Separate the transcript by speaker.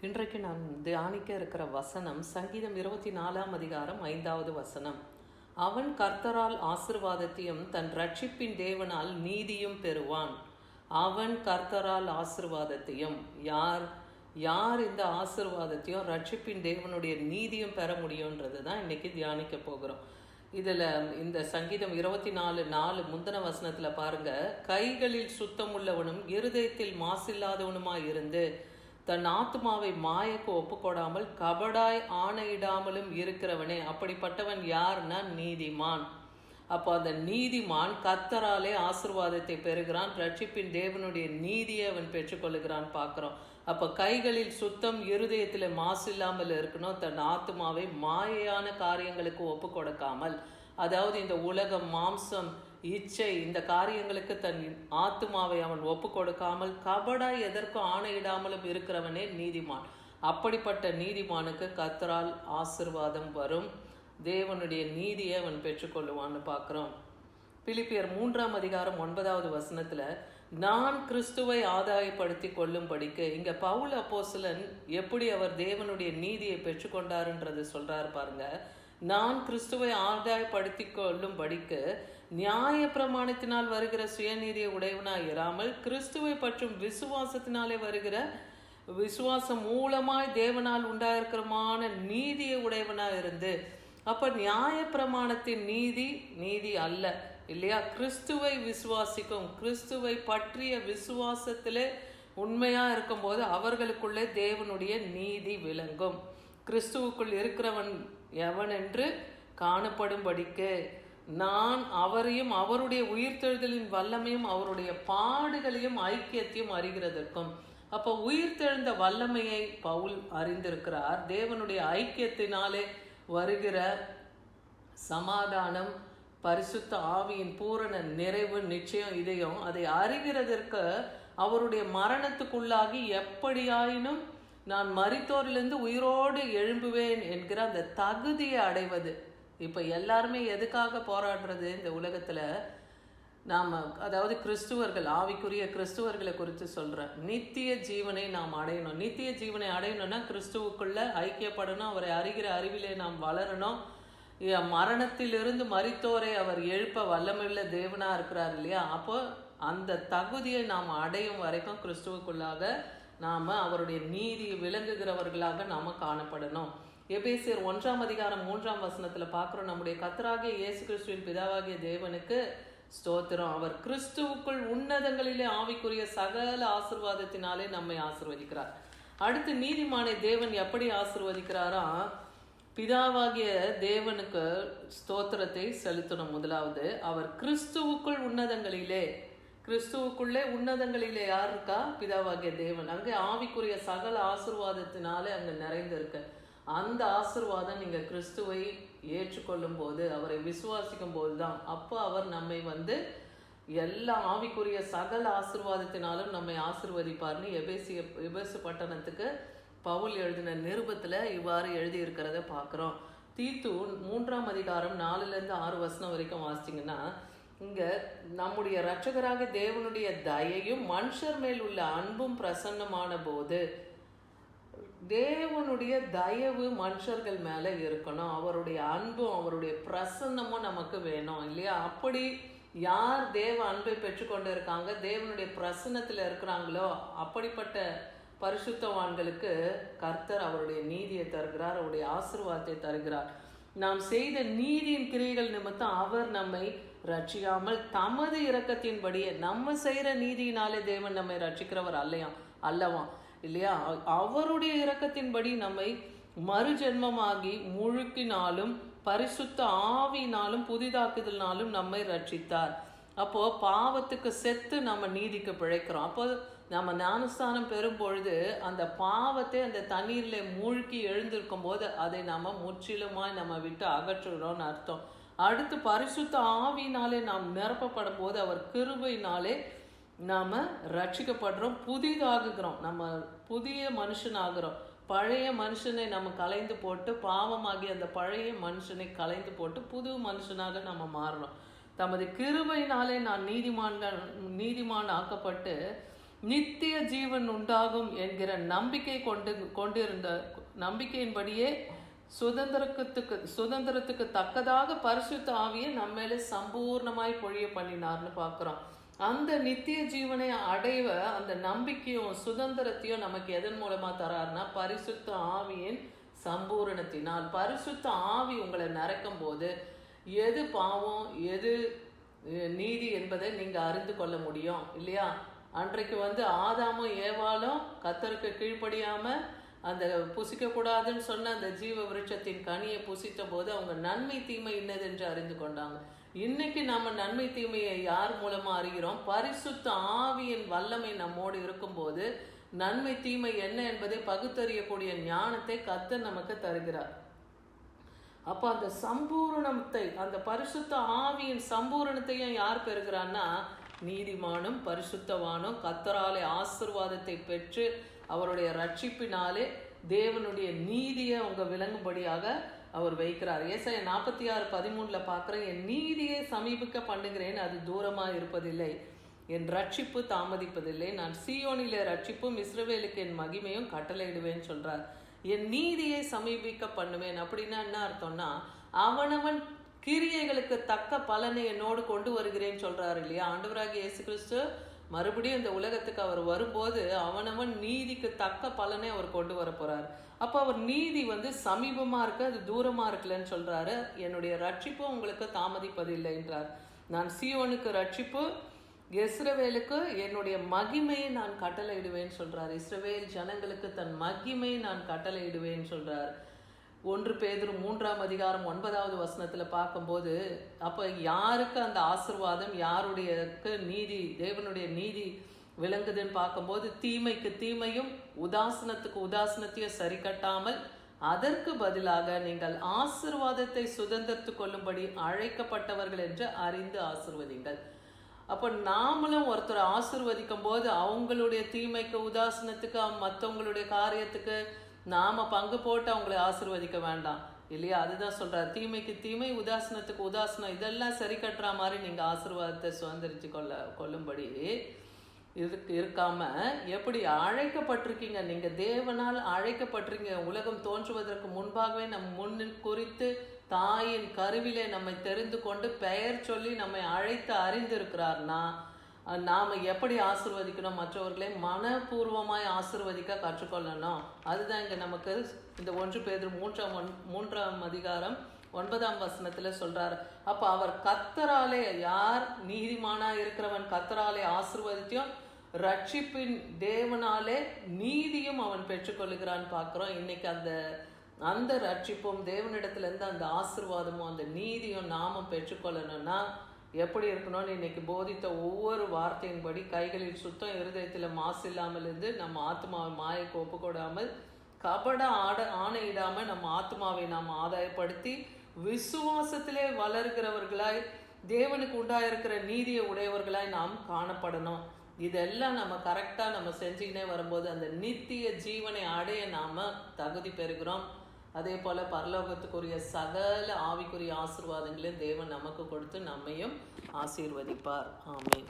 Speaker 1: இன்றைக்கு நாம் தியானிக்க இருக்கிற வசனம் சங்கீதம் 24 5வது வசனம். அவன் கர்த்தரால் ஆசிர்வாதத்தையும் தன் ரட்சிப்பின் தேவனால் நீதியும் பெறுவான். அவன் கர்த்தரால் ஆசிர்வாதத்தையும், யார் இந்த ஆசிர்வாதத்தையும் ரட்சிப்பின் தேவனுடைய நீதியும் பெற முடியுன்றது தான் இன்னைக்கு தியானிக்க போகிறோம். இதில் இந்த சங்கீதம் 24:4 முந்தின வசனத்தில் பாருங்க, கைகளில் சுத்தமுள்ளவனும் இருதயத்தில் மாசில்லாதவனுமாய் இருந்து தன் ஆத்மாவை மாயக்கு ஒப்புக்கொடாமல் கபடாய் ஆணையிடாமலும் இருக்கிறவனே, அப்படிப்பட்டவன் யார்னா நீதிமான். அப்போ அந்த நீதிமான் கர்த்தராலே ஆசீர்வாதத்தை பெறுகிறான், ரட்சிப்பின் தேவனுடைய நீதியை அவன் பெற்றுக்கொள்ளுகிறான் பார்க்குறோம். அப்போ கைகளில் சுத்தம், இருதயத்தில் மாசு இல்லாமல் இருக்கணும், தன் ஆத்மாவை மாயையான காரியங்களுக்கு ஒப்பு கொடுக்காமல், அதாவது இந்த உலகம், மாம்சம், இச்சை, இந்த காரியங்களுக்கு தன் ஆத்மாவை அவன் ஒப்பு கொடுக்காமல் கபடாய் எதற்கும் ஆணையிடாமலும் இருக்கிறவனே நீதிமான். அப்படிப்பட்ட நீதிமானுக்கு கர்த்தரால் ஆசீர்வாதம் வரும், தேவனுடைய நீதியை அவன் பெற்றுக்கொள்ளுவான்னு பார்க்குறோம். பிலிப்பியர் 3:9 வசனத்தில் நான் கிறிஸ்துவை ஆதாயப்படுத்தி கொள்ளும்படிக்கு, இங்கே பவுல் அப்போஸ்தலன் எப்படி அவர் தேவனுடைய நீதியை பெற்றுக்கொண்டாருன்றது சொல்கிறாரு பாருங்க. நான் கிறிஸ்துவை ஆதாயப்படுத்தி கொள்ளும்படிக்கு நியாய பிரமாணத்தினால் வருகிற சுயநீதியை உடையவனாய் இராமல் கிறிஸ்துவை பற்றும் விசுவாசத்தினாலே வருகிற விசுவாசம் மூலமாய் தேவனால் உண்டாயிருக்கிறமான நீதியை உடையவனாய் இருந்து. அப்போ நியாய பிரமாணத்தின் நீதி அல்ல இல்லையா? கிறிஸ்துவை விசுவாசிக்கும், கிறிஸ்துவை பற்றிய விசுவாசத்திலே உண்மையாக இருக்கும்போது அவர்களுக்குள்ளே தேவனுடைய நீதி விளங்கும். கிறிஸ்துவுக்குள் இருக்கிறவன் எவன் என்று காணப்படும்படிக்கு நான் அவரையும் அவருடைய உயிர்த்தெழுதலின் வல்லமையும் அவருடைய பாடுகளையும் ஐக்கியத்தையும் அறிகிறதற்கும். அப்போ உயிர்த்தெழுந்த வல்லமையை பவுல் அறிந்திருக்கிறார். தேவனுடைய ஐக்கியத்தினாலே வருகிற சமாதானம், பரிசுத்த ஆவியின் பூரண நிறைவு, நிச்சயம், இதையும் அதை அறிகிறதற்கு அவருடைய மரணத்துக்குள்ளாகி எப்படியாயினும் நான் மரித்தோரிலிருந்து உயிரோடு எழும்புவேன் என்கிற அந்த தகுதியை அடைவது. இப்போ எல்லாருமே எதுக்காக போராடுறது இந்த உலகத்தில்? நாம், அதாவது கிறிஸ்துவர்கள், ஆவிக்குரிய கிறிஸ்துவர்களை குறித்து சொல்கிறேன், நித்திய ஜீவனை நாம் அடையணும். நித்திய ஜீவனை அடையணும்னா கிறிஸ்துவுக்குள்ள ஐக்கியப்படணும், அவரை அறிகிற அறிவிலே நாம் வளரணும். மரணத்திலிருந்து மரித்தோரை அவர் எழுப்ப வல்லமையுள்ள தேவனாக இருக்கிறார் இல்லையா? அப்போ அந்த தகுதியை நாம் அடையும் வரைக்கும் கிறிஸ்துவுக்குள்ளாக நாம் அவருடைய நீதி விளங்குகிறவர்களாக நாம் காணப்படணும். எபேசியர் 1:3 பார்க்குறோம், நம்முடைய கர்த்தராகிய இயேசு கிறிஸ்துவின் பிதாவாகிய தேவனுக்கு ஸ்தோத்திரம், அவர் கிறிஸ்துவுக்குள் உன்னதங்களிலே ஆவிக்குரிய சகல ஆசீர்வாதத்தினாலே நம்மை ஆசீர்வதிக்கிறார். அடுத்து நீதிமானை தேவன் எப்படி ஆசீர்வதிக்கிறாரா? பிதாவாகிய தேவனுக்கு ஸ்தோத்திரத்தை செலுத்தணும். முதலாவது, அவர் கிறிஸ்துவுக்குள் உன்னதங்களிலே, கிறிஸ்துவுக்குள்ளே உன்னதங்களிலே யார் இருக்கா? பிதாவாகிய தேவன். அங்கே ஆவிக்குரிய சகல ஆசீர்வாதத்தினாலே அங்கே நிறைந்திருக்க. அந்த ஆசீர்வாதம் நீங்கள் கிறிஸ்துவை ஏற்றுக்கொள்ளும் போது, அவரை விசுவாசிக்கும் போது தான். அப்போ அவர் நம்மை எல்லா ஆவிக்குரிய சகல ஆசீர்வாதத்தினாலும் நம்மை ஆசீர்வதிப்பார்னு எபேசு பட்டணத்துக்கு பவுல் எழுதின நிருபத்தில் இவ்வாறு எழுதியிருக்கிறத பார்க்குறோம். தீத்து 3:4 வசனம் வரைக்கும் வாசிச்சிங்கன்னா, இங்கே நம்முடைய இரட்சகராக தேவனுடைய தயையும் மனுஷர் மேல் உள்ள அன்பும் பிரசன்னமான போது, தேவனுடைய தயவு மனுஷர்கள் மேலே இருக்கணும், அவருடைய அன்பும் அவருடைய பிரசன்னமும் நமக்கு வேணும் இல்லையா? அப்படி யார் தேவ அன்பை பெற்றுக்கொண்டு இருக்காங்க, தேவனுடைய பிரசன்னத்தில் இருக்கிறாங்களோ, அப்படிப்பட்ட பரிசுத்தவான்களுக்கு கர்த்தர் அவருடைய நீதியை தருகிறார், அவருடைய ஆசீர்வாதத்தை தருகிறார். நாம் செய்த நீதியின் கிரியைகள் நிமித்தம் அவர் நம்மை ரட்சியாமல் தமது இரக்கத்தின்படியே, நம்ம செய்கிற நீதியினாலே தேவன் நம்மை ரட்சிக்கிறவர் அல்லவாம் இல்லையா? அவருடைய இரக்கத்தின்படி நம்மை மறுஜென்மமாகி முழுக்கினாலும் பரிசுத்த ஆவியினாலும் புதிதாக்குதலினாலும் நம்மை ரட்சித்தார். அப்போ பாவத்துக்கு செத்து நம்ம நீதிக்கு பிழைக்கிறோம். அப்போ நம்ம ஞானஸ்தானம் பெறும் பொழுது அந்த பாவத்தை அந்த தண்ணீரில் மூழ்கி எழுந்திருக்கும் போது அதை நம்ம முற்றிலுமாய் நம்ம விட்டு அகற்றுகிறோம்னு அர்த்தம். அடுத்து பரிசுத்த ஆவியினாலே நாம் நிரப்பப்படும் போது அவர் கிருபையினாலே நாம் ரட்சிக்கப்படுறோம், புதிதாகுகிறோம், நம்ம புதிய மனுஷனாகிறோம். பழைய மனுஷனை நம்ம கலைந்து போட்டு, பாவமாகி அந்த பழைய மனுஷனை கலைந்து போட்டு புது மனுஷனாக நம்ம மாறுறோம். தமது கிருபையினாலே நான் நீதிமான் ஆக்கப்பட்டு நித்திய ஜீவன் உண்டாகும் என்கிற நம்பிக்கை கொண்டிருந்த நம்பிக்கையின்படியே சுதந்திரத்துக்கு தக்கதாக பரிசுத்த ஆவியை நம்ம மேலே சம்பூர்ணமாய் பொழிய பண்ணினார்னு பார்க்குறோம். அந்த நித்திய ஜீவனை அடைவ அந்த நம்பிக்கையும் சுதந்திரத்தையும் நமக்கு எதன் மூலமா தராருன்னா பரிசுத்த ஆவியின் சம்பூரணத்தினால். பரிசுத்த ஆவி உங்களை நிறைக்கும் போது எது பாவம் எது நீதி என்பதை நீங்க அறிந்து கொள்ள முடியும் இல்லையா? அன்றைக்கு ஆதாமும் ஏவாளும் கர்த்தருக்கு கீழ்ப்படியாம அந்த புசிக்கக்கூடாதுன்னு சொன்ன அந்த ஜீவ விருட்சத்தின் கனியை புசித்த போது அவங்க நன்மை தீமை இன்னதென்று அறிந்து கொண்டாங்க. இன்னைக்கு நாம நன்மை தீமையை யார் மூலமா அறிகிறோம்? பரிசுத்த ஆவியின் வல்லமை நம்மோடு இருக்கும்போது நன்மை தீமை என்ன என்பதை பகுத்தறியக்கூடிய ஞானத்தை கர்த்தர் நமக்கு தருகிறார். அப்போ அந்த சம்பூரணத்தை, அந்த பரிசுத்த ஆவியின் சம்பூரணத்தையும் யார் பெறுகிறான்னா நீதிமானும் பரிசுத்தவானும் கர்த்தராலே ஆசீர்வாதத்தை பெற்று அவருடைய ரட்சிப்பினாலே தேவனுடைய நீதியை அவங்க விளங்கும்படியாக அவர் வைக்கிறார். ஏசாயா 46:13 பார்க்குறேன், என் நீதியை சமீபிக்க பண்ணுகிறேன், அது தூரமாக இருப்பதில்லை, என் ரட்சிப்பு தாமதிப்பதில்லை, நான் சீயோனிலே ரட்சிப்பும் இஸ்ரவேலுக்கு என் மகிமையும் கட்டளையிடுவேன்னு சொல்றார். என் நீதியை சமீபிக்க பண்ணுவேன் அப்படின்னா என்ன அர்த்தம்னா அவனவன் கிரியைகளுக்கு தக்க பலனை என்னோடு கொண்டு வருகிறேன்னு சொல்றாரு இல்லையா? ஆண்டவராகிய இயேசு கிறிஸ்து மறுபடியும் இந்த உலகத்துக்கு அவர் வரும்போது அவனவன் நீதிக்கு தக்க பலனை அவர் கொண்டு வர போறாரு. அப்போ அவர் நீதி சமீபமா இருக்கு, அது தூரமா இருக்குல்லன்னு சொல்றாரு. என்னுடைய ரட்சிப்பு உங்களுக்கு தாமதிப்பதில்லைன்றார். நான் சீயோனுக்கு ரட்சிப்பு, இஸ்ரவேலுக்கு என்னுடைய மகிமையை நான் கட்டளையிடுவேன்னு சொல்றார். இஸ்ரவேல் ஜனங்களுக்கு தன் மகிமையை நான் கட்டளையிடுவேன்னு சொல்றார். 1 பேதுரு 3:9 பார்க்கும்போது அப்போ யாருக்கு அந்த ஆசீர்வாதம், யாருடைய நீதி, தேவனுடைய நீதி விளங்குதுன்னு பார்க்கும்போது தீமைக்கு தீமையும் உதாசனத்துக்கு உதாசனத்தையும் சரி கட்டாமல் அதற்கு பதிலாக நீங்கள் ஆசீர்வாதத்தை சுதந்திரத்து கொள்ளும்படி அழைக்கப்பட்டவர்கள் என்று அறிந்து ஆசீர்வதிங்கள். அப்போ நாமளும் ஒருத்தரை ஆசீர்வதிக்கும் போது அவங்களுடைய தீமைக்கு உதாசனத்துக்கு மற்றவங்களுடைய காரியத்துக்கு நாம பங்கு போட்டு அவங்களை ஆசீர்வதிக்க வேண்டாம் இல்லையா? அதுதான் சொல்றாரு, தீமைக்கு தீமை உதாசனத்துக்கு உதாசனம் இதெல்லாம் சரி கட்டுற மாதிரி நீங்க ஆசீர்வாதத்தை சுதந்திரிச்சு கொள்ளும்படி இருக்காம எப்படி அழைக்கப்பட்டிருக்கீங்க, நீங்க தேவனால் அழைக்கப்பட்டிருக்கீங்க. உலகம் தோன்றுவதற்கு முன்பாகவே முன் குறித்து தாயின் கருவிலே நம்மை தெரிந்து கொண்டு பெயர் சொல்லி நம்மை அழைத்து அறிந்திருக்கிறார்னா நாம எப்படி ஆசீர்வதிக்கணும், மற்றவர்களை மனப்பூர்வமாய் ஆசீர்வதிக்க கற்றுக்கொள்ளணும். அதுதான் இங்க நமக்கு இந்த 1 பேதுரு 3:9 சொல்றாரு. அப்ப அவர் கர்த்தராலே, யார் நீதிமானா இருக்கிறவன் கர்த்தராலே ஆசீர்வதித்தியும் ரட்சிப்பின் தேவனாலே நீதியும் அவன் பெற்றுக்கொள்ளுகிறான்னு பார்க்கிறோம். இன்னைக்கு அந்த ரட்சிப்பும் தேவனிடத்துல இருந்து அந்த ஆசீர்வாதமும் அந்த நீதியும் நாமும் பெற்றுக்கொள்ளணும்னா எப்படி இருக்கணும்னு இன்னைக்கு போதித்த ஒவ்வொரு வார்த்தையின்படி கைகளில் சுத்தம், இருதயத்தில் மாசு இல்லாமல் இருந்து நம்ம ஆத்மாவை மாயக்கு ஒப்புக்கொடாமல் கபட ஆணையிடாமல் நம்ம ஆத்மாவை நாம் ஆதாயப்படுத்தி விசுவாசத்திலே வளர்கிறவர்களாய் தேவனுக்கு உண்டாயிருக்கிற நீதியை உடையவர்களாய் நாம் காணப்படணும். இதெல்லாம் நம்ம கரெக்டாக நம்ம செஞ்சுக்கினே வரும்போது அந்த நித்திய ஜீவனை அடைய நாம் தகுதி பெறுகிறோம். அதே போல் பரலோகத்துக்குரிய சகல ஆவிக்குரிய ஆசீர்வாதங்களையும் தேவன் நமக்கு கொடுத்து நம்மையும் ஆசீர்வதிப்பார். ஆமென்.